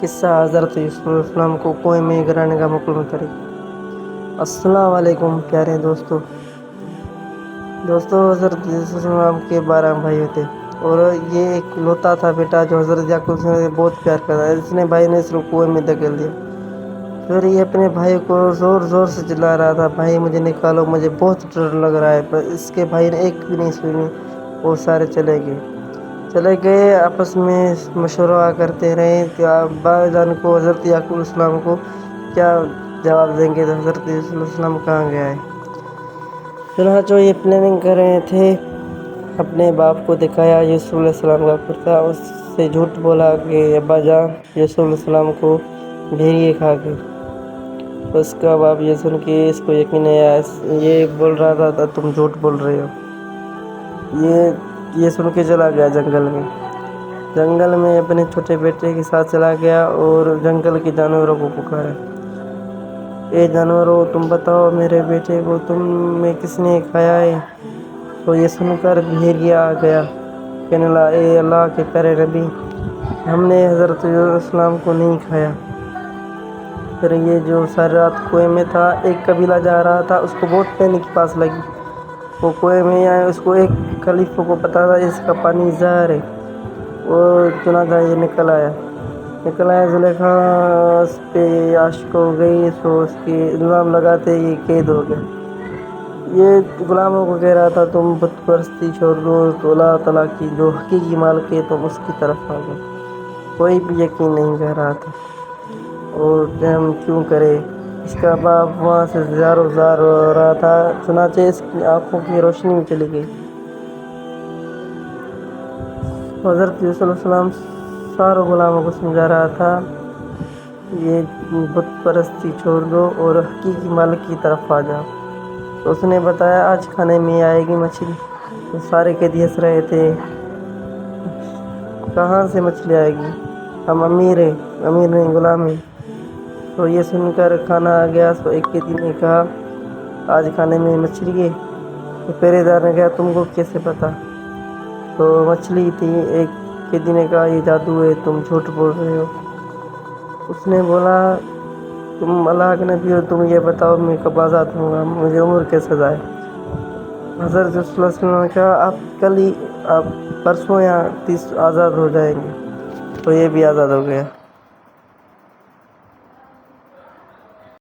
قصہ حضرت یوسف علیہ السلام کو کنویں میں گرانے کا مکمل طریقہ۔ السلام علیکم پیارے دوستو، حضرت یوسف علیہ السلام کے 12 بھائی تھے اور یہ ایک لوتا تھا بیٹا جو حضرت یعقوب سے بہت پیار کرتا ہے۔ اس نے بھائی نے اس کو کنویں میں دھکیل دیا۔ پھر یہ اپنے بھائی کو زور زور سے چلا رہا تھا، بھائی مجھے نکالو، مجھے بہت ڈر لگ رہا ہے، پر اس کے بھائی نے ایک بھی نہیں سنی۔ وہ سارے چلے گئے، آپس میں مشورہ کرتے رہے کہ ابا جان کو، حضرت یعقوب علیہ السلام کو کیا جواب دیں گے، حضرت یوسف علیہ السلام کہاں گیا ہے۔ چنانچہ یہ پلاننگ کر رہے تھے، اپنے باپ کو دکھایا یوسف علیہ السلام کا کرتا، اس سے جھوٹ بولا کہ ابا جان یوسف علیہ السلام کو بھیڑیے کھا گئے۔ اس کا باپ یہ سن کے اس کو یقین نہیں آیا، یہ بول رہا تھا تم جھوٹ بول رہے ہو۔ یہ سن کے چلا گیا جنگل میں اپنے چھوٹے بیٹے کے ساتھ چلا گیا اور جنگل کے جانوروں کو پکارا، اے جانوروں تم بتاؤ میرے بیٹے کو تم میں کس نے کھایا ہے۔ تو یہ سن کر بھیڑیا آ گیا، کہنے لگا اے اللہ کے پیارے نبی، ہم نے حضرت یوسف علیہ السلام کو نہیں کھایا۔ پھر یہ جو ساری رات کنویں میں تھا، ایک قبیلہ جا رہا تھا، اس کو بہت پینک پیاس لگی، وہ کنویں میں آئے، اس کو ایک خلیفہ کو پتا تھا اس کا پانی زہر ہے، وہ چنانچہ یہ نکل آیا، زلیخا اس پہ عاشق ہو گئی، سو اس کے الزام لگاتے یہ قید ہو گیا۔ یہ غلاموں کو کہہ رہا تھا تم بت پرستی چھوڑ دو، تو اللہ تعالیٰ کی جو حقیقی مالک ہے تم اس کی طرف آ جاؤ۔ کوئی بھی یقین نہیں کر رہا تھا اور ہم کیوں کرے۔ اس کا باپ وہاں سے زار و زار ہو رہا تھا، چنانچہ اس کی آنکھوں کی روشنی میں چلی گئی۔ حضرت یوسف علیہ السلام ساروں غلاموں کو سمجھا رہا تھا یہ بت پرستی چھوڑ دو اور حقیقی مالک کی طرف آ جاؤ۔ تو اس نے بتایا آج کھانے میں آئے گی مچھلی۔ تو سارے قیدی ہنس رہے تھے، کہاں سے مچھلی آئے گی، ہم امیر نہیں غلام ہیں۔ تو یہ سن کر کھانا آ گیا، تو ایک قیدی نے کہا آج کھانے میں مچھلی ہے۔ تو پہرے دار نے کہا تم کو کیسے پتا؟ تو مچھلی تھی۔ ایک قیدی نے کہا یہ جادو ہے، تم جھوٹ بول رہے ہو۔ اس نے بولا تم اللہ کے نبی ہو، تم یہ بتاؤ میں کب آزاد ہوں گا، مجھے عمر کی سزا ہے۔ حضرت یوسف علیہ السلام نے کہا آپ پرسوں یا 30 آزاد ہو جائیں گے۔ تو یہ بھی آزاد ہو گیا۔